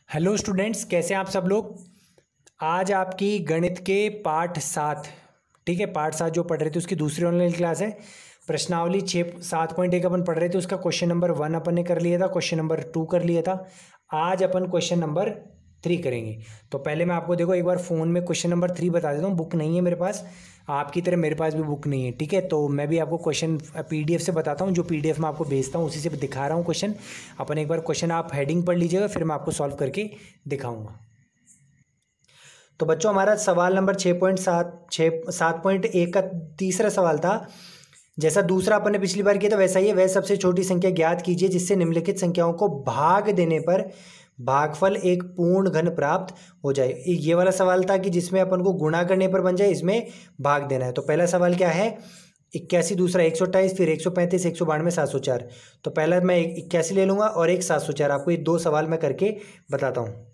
Hello students, कैसे हैं आप सब लोग। आज आपकी गणित के पाठ 7, ठीक है, पाठ 7 जो पढ़ रहे थे उसकी दूसरी ऑनलाइन क्लास है। प्रश्नावली 7.1 अपन पढ़ रहे थे, उसका क्वेश्चन नंबर 1 अपन ने कर लिया था, क्वेश्चन नंबर 2 कर लिया था। आज अपन क्वेश्चन नंबर 3 करेंगे। तो पहले मैं आपको देखो एक बार फ़ोन में क्वेश्चन नंबर 3 बता देता हूँ। बुक नहीं है मेरे पास, आपकी तरह मेरे पास भी बुक नहीं है, ठीक है। तो मैं भी आपको क्वेश्चन पीडीएफ से बताता हूँ, जो पीडीएफ मैं आपको भेजता हूँ उसी से दिखा रहा हूँ क्वेश्चन। अपन एक बार क्वेश्चन आप हेडिंग पढ़ लीजिएगा, फिर मैं आपको सॉल्व करके दिखाऊंगा। तो बच्चों, हमारा सवाल नंबर 7.1 का तीसरा सवाल था। जैसा दूसरा अपन ने पिछली बार किया था वैसा ही है। वह सबसे छोटी संख्या ज्ञात कीजिए जिससे निम्नलिखित संख्याओं को भाग देने पर भागफल एक पूर्ण घन प्राप्त हो जाए। ये वाला सवाल था कि जिसमें अपन को गुणा करने पर बन जाए, इसमें भाग देना है। तो पहला सवाल क्या है, 81, दूसरा 128, फिर 135, 192, 704। तो पहला मैं 81 ले लूँगा और एक 704। आपको ये दो सवाल मैं करके बताता हूँ।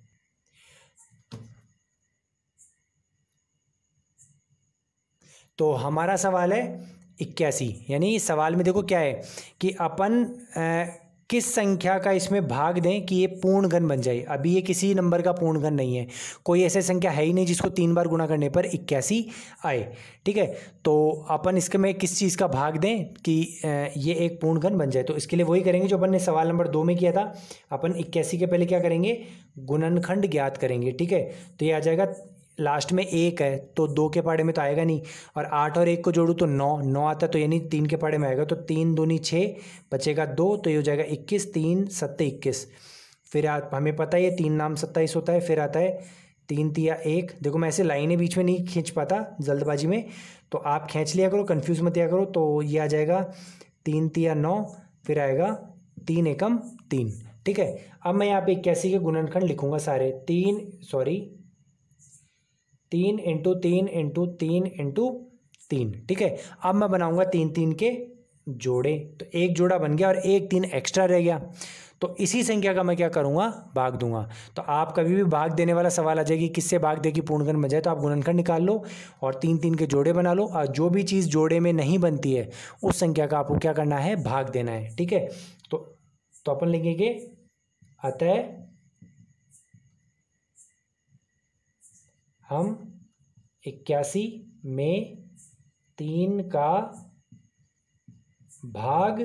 तो हमारा सवाल है 81, यानी इस सवाल में देखो क्या है कि अपन किस संख्या का इसमें भाग दें कि ये पूर्ण घन बन जाए। अभी ये किसी नंबर का पूर्ण घन नहीं है, कोई ऐसी संख्या है ही नहीं जिसको 3 बार गुणा करने पर 81 आए, ठीक है। तो अपन इसके में किस चीज़ का भाग दें कि ये एक पूर्ण घन बन जाए। तो इसके लिए वही करेंगे जो अपन ने सवाल नंबर 2 में किया था। अपन 81 के पहले क्या करेंगे, गुणनखंड ज्ञात करेंगे, ठीक है। तो ये आ जाएगा, लास्ट में 1 है तो 2 के पाड़े में तो आएगा नहीं, और 8 और 1 को जोड़ूँ तो 9 आता है, तो यानी 3 के पाड़े में आएगा। तो 3 दूनी 6, बचेगा 2, तो ये हो जाएगा 21, 3 सत्ते 21। फिर हमें पता है ये 3 नाम 27 होता है। फिर आता है 3 तिया 1। देखो मैं ऐसे लाइनें बीच में नहीं खींच पाता जल्दबाजी में, तो आप खींच लिया करो, कन्फ्यूज मत किया करो। तो ये आ जाएगा 3 तिया 9, फिर आएगा 3 एकम 3, ठीक है। अब मैं यहाँ पे 81 के गुणनखंड लिखूंगा सारे। 3 इंटू 3 इंटू 3 इंटू 3, ठीक है। अब मैं बनाऊंगा 3 के जोड़े। तो एक जोड़ा बन गया और एक 3 एक्स्ट्रा रह गया। तो इसी संख्या का मैं क्या करूंगा, भाग दूंगा। तो आप कभी भी भाग देने वाला सवाल आ जाएगी किससे भाग दे कि पूर्णघन बन जाए, तो आप गुणनखंड निकाल लो और 3 के जोड़े बना लो। और जो भी चीज़ जोड़े में नहीं बनती है उस संख्या का आपको क्या करना है, भाग देना है, ठीक है। तो अपन लिखेंगे, अतः हम 81 में 3 का भाग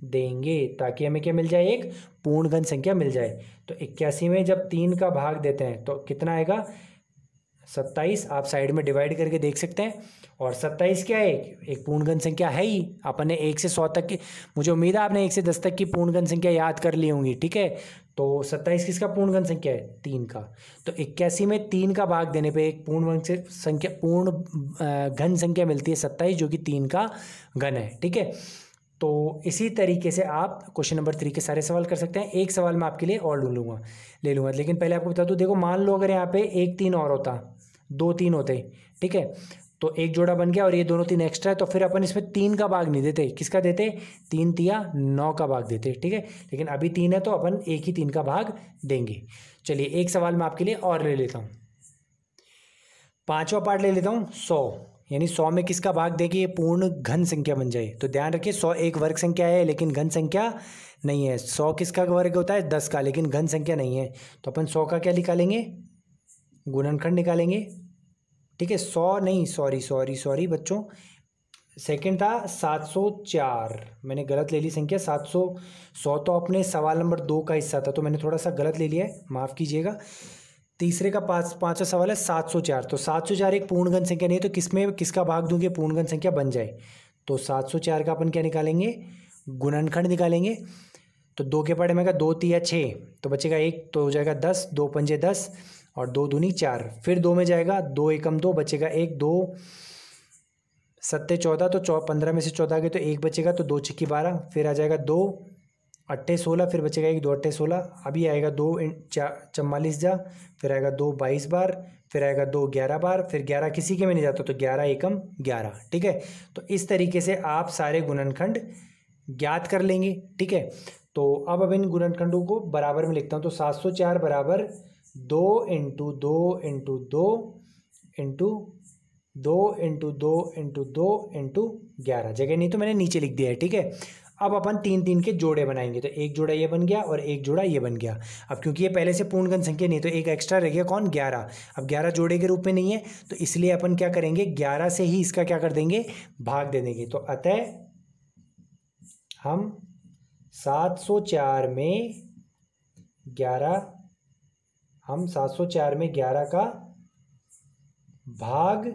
देंगे ताकि हमें क्या मिल जाए, एक पूर्ण घन संख्या मिल जाए। तो 81 में जब 3 का भाग देते हैं तो कितना आएगा, 27। आप साइड में डिवाइड करके देख सकते हैं। और 27 क्या है, एक पूर्ण घन संख्या है ही। अपन ने 1 से 100 तक की, मुझे उम्मीद है आपने 1 से 10 तक की पूर्ण घन संख्या याद कर ली होंगी, ठीक है। तो 27 किसका पूर्ण घन संख्या है, 3 का। तो 81 में 3 का भाग देने पे एक पूर्ण घन संख्या मिलती है 27, जो कि 3 का घन है, ठीक है। तो इसी तरीके से आप क्वेश्चन नंबर 3 के सारे सवाल कर सकते हैं। एक सवाल मैं आपके लिए और ले लूँगा, लेकिन पहले आपको बता दूँ। देखो मान लो अगर यहाँ पे 1 3 और होता, 2 3 होते, ठीक है। तो एक जोड़ा बन गया और ये दोनों 3 एक्स्ट्रा है, तो फिर अपन इसमें 3 का भाग नहीं देते। किसका देते, 3 तिया 9 का भाग देते, ठीक है। लेकिन अभी 3 है तो अपन एक ही 3 का भाग देंगे। चलिए एक सवाल मैं आपके लिए और ले लेता हूँ। 5वां पार्ट ले लेता हूँ, 100। यानी 100 में किसका भाग देके ये पूर्ण घन संख्या बन जाए। तो ध्यान रखिए 100 एक वर्ग संख्या है लेकिन घन संख्या नहीं है। 100 किसका वर्ग होता है, 10 का, लेकिन घन संख्या नहीं है। तो अपन 100 का क्या निकालेंगे, गुणनखंड निकालेंगे, ठीक है। 100 नहीं, सॉरी बच्चों, सेकंड था 704, मैंने गलत ले ली संख्या। 100 तो अपने सवाल नंबर 2 का हिस्सा था, तो मैंने थोड़ा सा गलत ले लिया है, माफ़ कीजिएगा। तीसरे का पाँचवा सवाल है 704। तो 704 एक पूर्ण घन संख्या नहीं है, तो किसमें किसका भाग दूंगे पूर्ण घन संख्या बन जाए। तो 704 का अपन क्या निकालेंगे, गुणनखंड निकालेंगे। तो 2 के पड़े में 2 तिया 6, तो बचेगा 1, तो हो जाएगा 10, 2 पंजे 10 और 2 दूनी 4। फिर 2 में जाएगा, 2 एकम 2, बचेगा 1, 2 सत्ते 14, तो 15 में से 14 गए तो 1 बचेगा, तो 2 छिक्की 12। फिर आ जाएगा 2 अट्ठे 16, फिर बचेगा 1, 2 अट्ठे 16। अभी आएगा 2 44 जा, फिर आएगा 2 22 बार, फिर आएगा 2 11 बार, फिर 11 किसी के में नहीं जाता, तो 11 एकम 11, ठीक है। तो इस तरीके से आप सारे गुणनखंड ज्ञात कर लेंगे, ठीक है। तो अब इन गुणनखंडों को बराबर में लिखता हूँ। तो 704 बराबर 2 into 2 into 2 into 2 into 2 into 2 into 11, जगह नहीं तो मैंने नीचे लिख दिया है, ठीक है। अब अपन 3 के जोड़े बनाएंगे, तो एक जोड़ा ये बन गया और एक जोड़ा ये बन गया। अब क्योंकि ये पहले से पूर्णगण संख्या नहीं, तो एक एक्स्ट्रा रह गया कौन, 11। अब 11 जोड़े के रूप में नहीं है, तो इसलिए अपन क्या करेंगे, 11 से ही इसका क्या कर देंगे, भाग दे देंगे। तो अतः हम 704 में 11 का भाग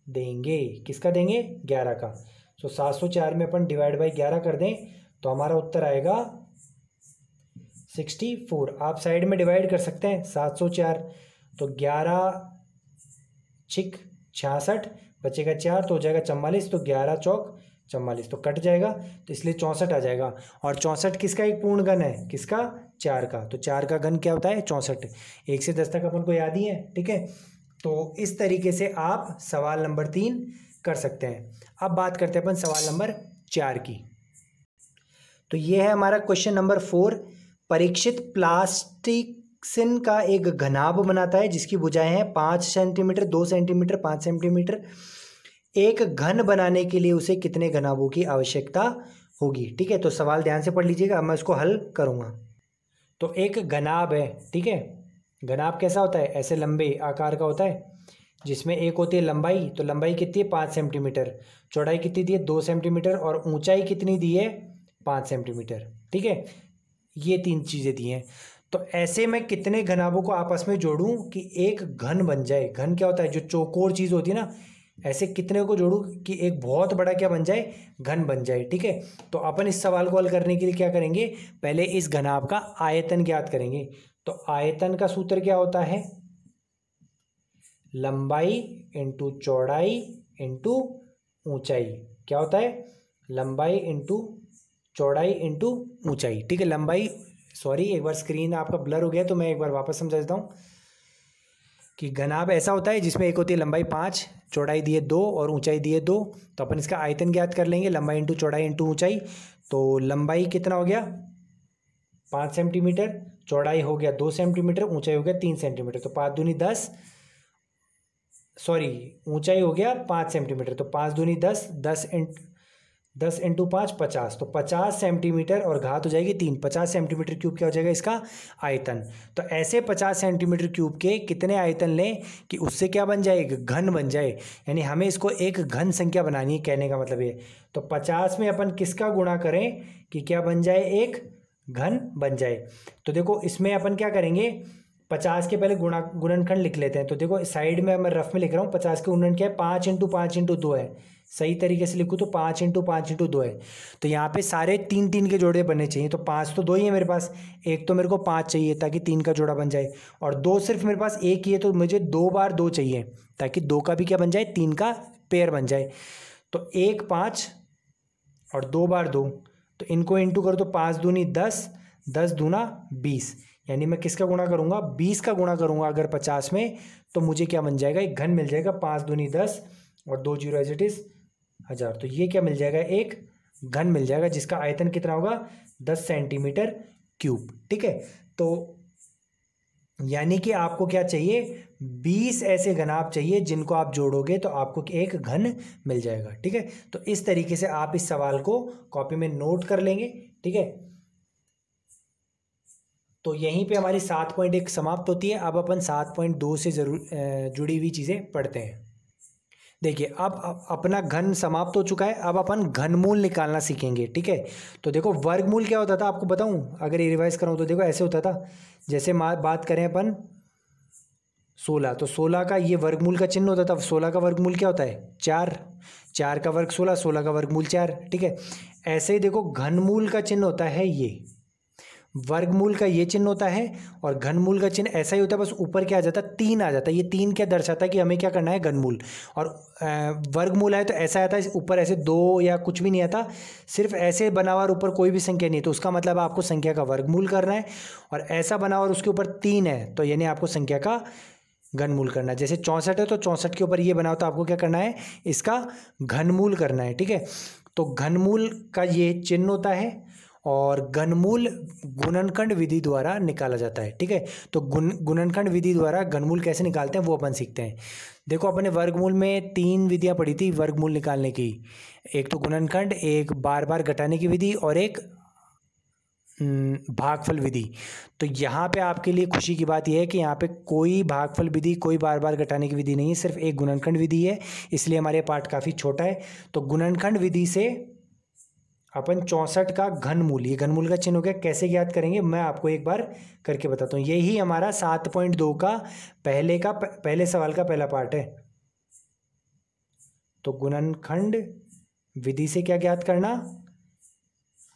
देंगे। किसका देंगे, 11 का। तो 704 में अपन डिवाइड बाई 11 कर दें तो हमारा उत्तर आएगा 64। आप साइड में डिवाइड कर सकते हैं 704, तो 11 छिक 66, बचेगा 4 तो हो जाएगा 44, तो 11 चौक 44, तो कट जाएगा, तो इसलिए 64 आ जाएगा। और 64 किसका एक पूर्ण घन है, किसका, 4 का। तो 4 का घन क्या होता है, 64। 1 से 10 तक अपन को याद ही है, ठीक है। तो इस तरीके से आप सवाल नंबर 3 कर सकते हैं। अब बात करते हैं अपन सवाल नंबर 4 की। तो ये है हमारा क्वेश्चन नंबर 4। परीक्षित प्लास्टिक्सिन का एक घनाभ बनाता है जिसकी भुजाएं हैं 5 सेंटीमीटर, 2 सेंटीमीटर, 5 सेंटीमीटर। एक घन बनाने के लिए उसे कितने घनाभों की आवश्यकता होगी, ठीक है। तो सवाल ध्यान से पढ़ लीजिएगा, मैं इसको हल करूँगा। तो एक घनाभ है, ठीक है। घनाभ कैसा होता है, ऐसे लंबे आकार का होता है, जिसमें एक होती है लंबाई, तो लंबाई कितनी है 5 सेंटीमीटर, चौड़ाई कितनी दी है 2 सेंटीमीटर, और ऊंचाई कितनी दी है 5 सेंटीमीटर, ठीक है। ये 3 चीज़ें दी हैं। तो ऐसे मैं कितने घनाभों को आपस में जोड़ूं कि एक घन बन जाए। घन क्या होता है, जो चौकोर चीज़ होती है ना, ऐसे कितने को जोड़ूं कि एक बहुत बड़ा क्या बन जाए, घन बन जाए, ठीक है। तो अपन इस सवाल को हल करने के लिए क्या करेंगे, पहले इस घनाभ का आयतन ज्ञात करेंगे। तो आयतन का सूत्र क्या होता है, लंबाई इंटू चौड़ाई इंटू ऊंचाई। क्या होता है, लंबाई इंटू चौड़ाई इंटू ऊंचाई, ठीक है। लंबाई, सॉरी एक बार स्क्रीन आपका ब्लर हो गया, तो मैं एक बार वापस समझा देता हूँ कि घनाभ ऐसा होता है जिसमें एक होती है लंबाई 5, चौड़ाई दी है 2 और ऊंचाई दी है 2। तो अपन इसका आयतन ज्ञात कर लेंगे, लंबाई इंटू चौड़ाई इंटू ऊंचाई। तो लंबाई कितना हो गया 5 सेंटीमीटर, चौड़ाई हो गया 2 सेंटीमीटर, ऊंचाई हो गया 3 सेंटीमीटर। तो 5 दूनी 10, सॉरी ऊंचाई हो गया 5 सेंटीमीटर, तो 5 दूनी 10, 10 इंटू 5 50, तो 50 सेंटीमीटर और घात हो जाएगी 3, 50 सेंटीमीटर क्यूब क्या हो जाएगा इसका आयतन। तो ऐसे 50 सेंटीमीटर क्यूब के कितने आयतन लें कि उससे क्या बन जाए, एक घन बन जाए। यानी हमें इसको एक घन संख्या बनानी है, कहने का मतलब ये। तो 50 में अपन किसका गुणा करें कि क्या बन जाए, एक घन बन जाए। तो देखो इसमें अपन क्या करेंगे, 50 के पहले गुणनखंड लिख लेते हैं। तो देखो साइड में मैं रफ में लिख रहा हूँ, 50 के गुणन क्या है, 5 इंटू 5 इंटू 2 है। सही तरीके से लिखूँ तो 5 इंटू 5 इंटू 2 है। तो यहाँ पे सारे 3 के जोड़े बनने चाहिए। तो 5 तो 2 ही है मेरे पास, एक तो मेरे को 5 चाहिए ताकि 3 का जोड़ा बन जाए, और 2 सिर्फ मेरे पास एक ही है, तो मुझे 2 बार 2 चाहिए ताकि 2 का भी क्या बन जाए, 3 का पेयर बन जाए। तो 1 5 और 2 बार 2, तो इनको इंटू करो तो 5 दूनी 10, 10 दूना 20। यानी मैं किसका गुणा करूँगा, 20 का गुणा करूँगा अगर 50 में, तो मुझे क्या बन जाएगा, एक घन मिल जाएगा। 5 दूनी 10 और 2 जीरो एज इट इज़ 1000। तो ये क्या मिल जाएगा, एक घन मिल जाएगा जिसका आयतन कितना होगा 10 सेंटीमीटर क्यूब, ठीक है। तो यानी कि आपको क्या चाहिए, 20 ऐसे घनाभ चाहिए जिनको आप जोड़ोगे तो आपको एक घन मिल जाएगा, ठीक है। तो इस तरीके से आप इस सवाल को कॉपी में नोट कर लेंगे, ठीक है। तो यहीं पे हमारी 7.1 समाप्त होती है। अब अपन 7.2 से जुड़ी हुई चीज़ें पढ़ते हैं। देखिए अब अपना घन समाप्त हो चुका है, अब अपन घनमूल निकालना सीखेंगे, ठीक है। तो देखो वर्गमूल क्या होता था आपको बताऊं, अगर ये रिवाइज कराऊं तो देखो ऐसे होता था। जैसे बात करें अपन 16, तो 16 का ये वर्गमूल का चिन्ह होता था। 16 का वर्गमूल क्या होता है, 4, 4 का वर्ग 16, 16 का वर्गमूल 4, ठीक है। ऐसे ही देखो घनमूल का चिन्ह होता है ये, वर्गमूल का ये चिन्ह होता है, और घनमूल का चिन्ह ऐसा ही होता है, बस ऊपर क्या आ जाता है, 3 आ जाता है। ये 3 क्या दर्शाता है कि हमें क्या करना है, घनमूल। और वर्गमूल है तो ऐसा आता है, ऊपर ऐसे 2 या कुछ भी नहीं आता, सिर्फ ऐसे बना हुआ और ऊपर कोई भी संख्या नहीं है, तो उसका मतलब आपको संख्या का वर्गमूल करना है। और ऐसा बना हुआ और उसके ऊपर 3 है, तो यानी आपको संख्या का घनमूल करना है। जैसे 64 है तो 64 के ऊपर ये बना हो तो आपको क्या करना है, इसका घनमूल करना है, ठीक है। तो घनमूल का ये चिन्ह होता है, और घनमूल गुणनखंड विधि द्वारा निकाला जाता है। ठीक है, तो गुणनखंड विधि द्वारा घनमूल कैसे निकालते हैं वो अपन सीखते हैं। देखो अपने वर्गमूल में 3 विधियां पढ़ी थी वर्गमूल निकालने की, एक तो गुणनखंड, एक बार बार घटाने की विधि और एक भागफल विधि। तो यहाँ पे आपके लिए खुशी की बात यह है कि यहाँ पे कोई भागफल विधि, कोई बार बार घटाने की विधि नहीं है, सिर्फ एक गुणनखंड विधि है, इसलिए हमारे पार्ट काफ़ी छोटा है। तो गुणनखंड विधि से अपन 64 का घनमूल, ये घनमूल का चिन्ह हो गया, कैसे ज्ञात करेंगे मैं आपको एक बार करके बताता हूँ। यही हमारा 7.2 का पहले सवाल का पहला पार्ट है। तो गुणनखंड विधि से क्या ज्ञात करना,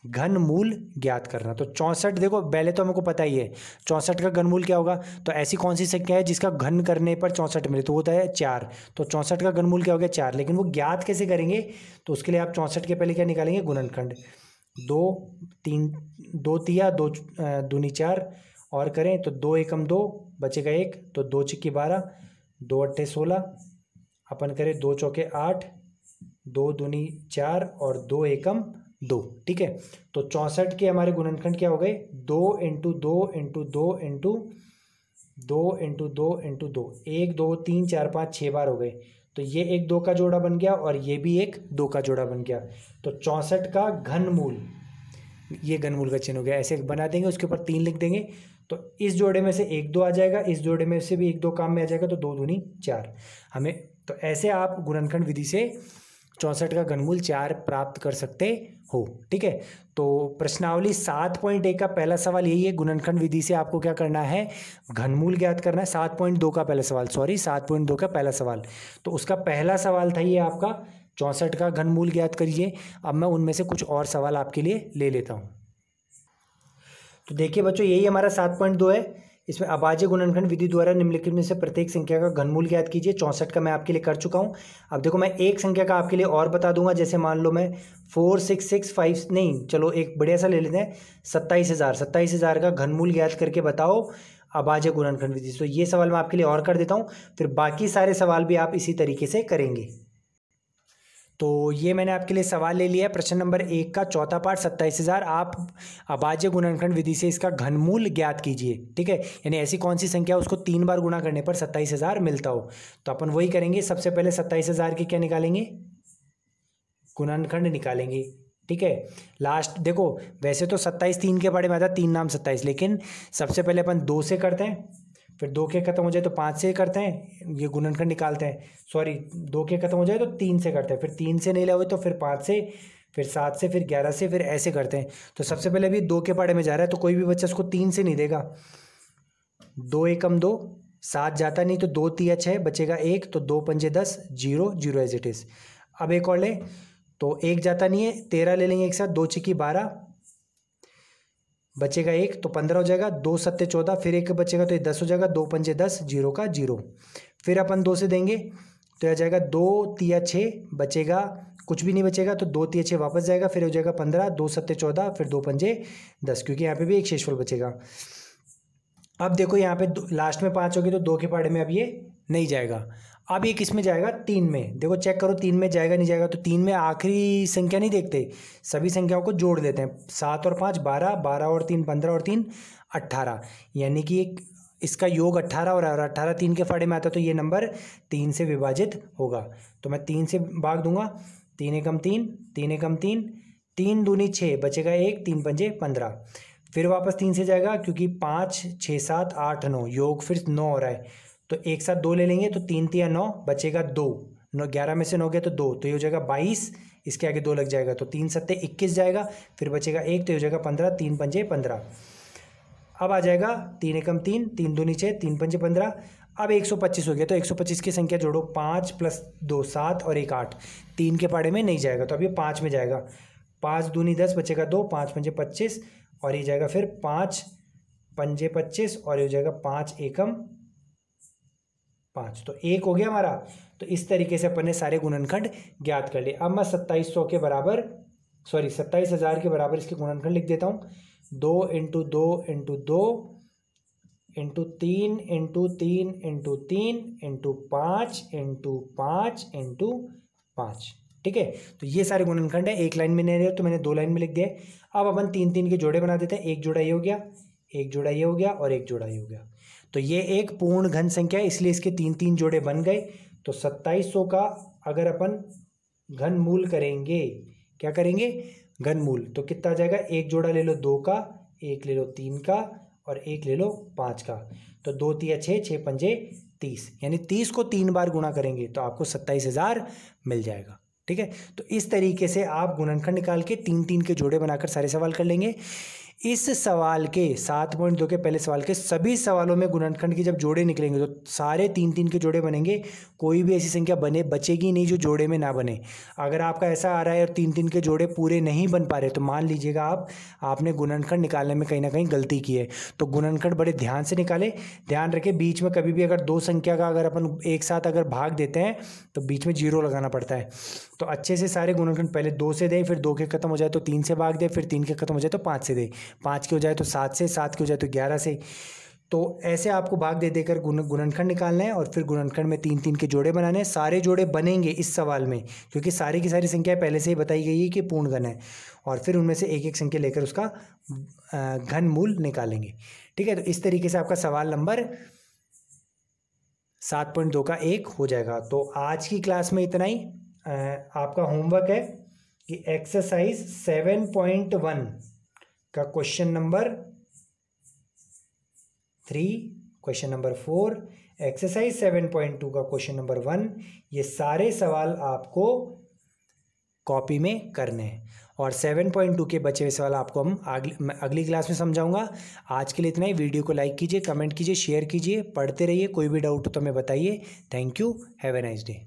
घनमूल ज्ञात करना। तो 64, देखो पहले तो हमको पता ही है 64 का घनमूल क्या होगा, तो ऐसी कौन सी संख्या है जिसका घन करने पर 64 मिले, तो वो होता है 4। तो 64 का घनमूल क्या हो गया 4, लेकिन वो ज्ञात कैसे करेंगे, तो उसके लिए आप 64 के पहले क्या निकालेंगे, गुणनखंड। 2 3 2 तिया 2 दूनी 4 और करें तो 2 एकम 2 बचेगा 1, तो 2 छिक्की 12, 2 अट्ठे 16, अपन करें 2 चौके 8, 2 दूनी 4 और 2 एकम 2। ठीक है, तो 64 के हमारे गुणनखंड क्या हो गए, 2 into 2 into 2 into 2 into 2 into 2, 1 2 3 4 5 6 बार हो गए। तो ये एक 2 का जोड़ा बन गया और ये भी एक 2 का जोड़ा बन गया। तो 64 का घनमूल, ये घनमूल का चिन्ह हो गया, ऐसे बना देंगे, उसके ऊपर 3 लिख देंगे। तो इस जोड़े में से 1 2 आ जाएगा, इस जोड़े में से भी 1 2 काम में आ जाएगा, तो 2 दूनी 4 हमें। तो ऐसे आप गुणनखंड विधि से 64 का घनमूल 4 प्राप्त कर सकते हो। ठीक है, तो प्रश्नावली 7.1 का पहला सवाल यही है, गुणनखंड विधि से आपको क्या करना है, घनमूल ज्ञात करना है। 7.2 का पहला सवाल, 7.2 का पहला सवाल, तो उसका पहला सवाल था ये आपका 64 का घनमूल ज्ञात करिए। अब मैं उनमें से कुछ और सवाल आपके लिए ले लेता हूँ। तो देखिए बच्चों, यही हमारा 7.2 है, इसमें अभाज्य गुणनखंड विधि द्वारा निम्नलिखित में से प्रत्येक संख्या का घनमूल ज्ञात कीजिए। 64 का मैं आपके लिए कर चुका हूं। अब देखो मैं एक संख्या का आपके लिए और बता दूंगा, जैसे मान लो मैं 4665 नहीं, चलो एक बढ़िया सा ले लेते हैं, 27,000 का घनमूल ज्ञात करके बताओ अभाज्य गुणनखंड विधि। तो ये सवाल मैं आपके लिए और कर देता हूँ, फिर बाकी सारे सवाल भी आप इसी तरीके से करेंगे। तो ये मैंने आपके लिए सवाल ले लिया है, प्रश्न नंबर 1 का चौथा पार्ट 27,000। आप अभाज्य गुणनखंड विधि से इसका घनमूल ज्ञात कीजिए। ठीक है, यानी ऐसी कौन सी संख्या उसको 3 बार गुणा करने पर 27,000 मिलता हो। तो अपन वही करेंगे, सबसे पहले 27,000 के क्या निकालेंगे, गुणनखंड निकालेंगे। ठीक है, लास्ट देखो वैसे तो 27 3 के बारे में आता 3 नाम 27, लेकिन सबसे पहले अपन 2 से करते हैं, फिर 2 के खत्म हो जाए तो 5 से करते हैं, ये गुणनखंड निकालते हैं। सॉरी, 2 के खत्म हो जाए तो 3 से करते हैं, फिर 3 से नहीं लगे तो फिर 5 से, फिर 7 से, फिर 11 से, फिर ऐसे करते हैं। तो सबसे पहले अभी 2 के पाड़े में जा रहा है, तो कोई भी बच्चा उसको 3 से नहीं देगा। 2 एकम 2, 7 जाता नहीं, तो 2 तिया 6 बचेगा 1, तो 2 पंजे 10, 0 0 एज इट इज। अब एक और ले, तो 1 जाता नहीं है, 13 ले लेंगे एक साथ, 2 छिक्की 12 बचेगा 1, तो 15 हो जाएगा, 2 सत्ते 14, फिर 1 बचेगा तो ये 10 हो जाएगा, 2 पंजे 10, 0 का 0। फिर अपन 2 से देंगे तो यह जाएगा 2 तिया 6 बचेगा, कुछ भी नहीं बचेगा, तो 2 तिया 6 वापस जाएगा, फिर हो जाएगा 15, 2 सत्ते 14, फिर 2 पंजे 10, क्योंकि यहाँ पे भी एक शेषफल बचेगा। अब देखो यहाँ पे लास्ट में 5 होगी, तो 2 के पाड़े में अब ये नहीं जाएगा। अब ये किस में जाएगा, 3 में। देखो चेक करो 3 में जाएगा नहीं जाएगा, तो 3 में आखिरी संख्या नहीं देखते, सभी संख्याओं को जोड़ देते हैं। 7 और 5 12, 12 और 3 15 और 3 18, यानी कि इसका योग 18 और 18 3 के फाड़े में आता, तो ये नंबर 3 से विभाजित होगा। तो मैं 3 से भाग दूंगा, 3 एकम 3, 3 एकम 3, 3 दूनी 6 बचेगा 1, 3 पंजे 15, फिर वापस 3 से जाएगा, क्योंकि 5 6 7 8 9 योग फिर 9 हो रहा है, तो एक साथ 2 ले लेंगे, तो 3 तिया 9 बचेगा 2, 11 में से 9 गया तो 2, तो ये हो जाएगा 22, इसके आगे 2 लग जाएगा, तो 3 सत्ते 21 जाएगा, फिर बचेगा 1, तो ये हो जाएगा 15, 3 पंजे 15। अब आ जाएगा 3 एकम 3, 3 दूनी 6, 3 पंजे 15। अब 125 हो गया, तो 125 की संख्या जोड़ो, 5 + 2 7 और 1 8, 3 के पाड़े में नहीं जाएगा, तो अब ये 5 में जाएगा, 5 दूनी 10 बचेगा 2, 5 पंजे 25, और ये जाएगा फिर 5 पंजे 25, और ये हो जाएगा 5 एकम 5, तो 1 हो गया हमारा। तो इस तरीके से अपन ने सारे गुणनखंड ज्ञात कर लिए। अब मैं 2700 के बराबर, सॉरी 27,000 के बराबर इसके गुणनखंड लिख देता हूँ। 2 into 2 into 2 into 3 into 3 into 3 into 5 into 5 into 5। ठीक है, तो ये सारे गुणनखंड है। एक लाइन में नहीं रहे तो मैंने 2 लाइन में लिख दिए। अब अपन 3 3 के जोड़े बना देते हैं। एक जोड़ा ये हो गया, एक जोड़ा ये हो गया और एक जोड़ा ये हो गया। तो ये एक पूर्ण घन संख्या है, इसलिए इसके 3 3 जोड़े बन गए। तो 2700 का अगर अपन घन मूल करेंगे, क्या करेंगे, घन मूल, तो कितना आ जाएगा, एक जोड़ा ले लो 2 का, एक ले लो 3 का और एक ले लो 5 का। तो 2 तिया 6, 6 पंजे 30, यानी 30 को 3 बार गुणा करेंगे तो आपको 27,000 मिल जाएगा। ठीक है, तो इस तरीके से आप गुणनखंड निकाल के 3 3 के जोड़े बनाकर सारे सवाल कर लेंगे। इस सवाल के 7.2 के पहले सवाल के सभी सवालों में गुणनखंड के जब जोड़े निकलेंगे तो सारे 3 3 के जोड़े बनेंगे, कोई भी ऐसी संख्या बचेगी नहीं जो जोड़े में ना बने। अगर आपका ऐसा आ रहा है और 3 3 के जोड़े पूरे नहीं बन पा रहे तो मान लीजिएगा आपने गुणनखंड निकालने में कहीं ना कहीं गलती की है। तो गुणनखंड बड़े ध्यान से निकालें, ध्यान रखें बीच में कभी भी अगर 2 संख्या का अगर अपन एक साथ अगर भाग देते हैं तो बीच में 0 लगाना पड़ता है। तो अच्छे से सारे गुणनखंड पहले 2 से दें, फिर 2 के खत्म हो जाए तो 3 से भाग दें, फिर 3 के खत्म हो जाए तो 5 से दें, 5 के हो जाए तो 7 से, 7 के हो जाए तो 11 से। तो ऐसे आपको भाग दे देकर गुणनखंड निकालना है और फिर गुणनखंड में 3 3 के जोड़े बनाने हैं। सारे जोड़े बनेंगे इस सवाल में, क्योंकि सारी की सारी संख्याएं पहले से ही बताई गई है कि पूर्ण घन है, और फिर उनमें से एक एक संख्या लेकर उसका घन मूल निकालेंगे। ठीक है, तो इस तरीके से आपका सवाल नंबर 7.2 का 1 हो जाएगा। तो आज की क्लास में इतना ही। आपका होमवर्क है कि एक्सरसाइज 7.1 का question number 3, question number 4, exercise 7.2 का क्वेश्चन नंबर 1, ये सारे सवाल आपको कॉपी में करने हैं। और 7.2 के बचे हुए सवाल आपको हम अगली क्लास में समझाऊंगा। आज के लिए इतना ही। वीडियो को लाइक कीजिए, कमेंट कीजिए, शेयर कीजिए, पढ़ते रहिए। कोई भी डाउट हो तो हमें बताइए। Thank you, have a nice day.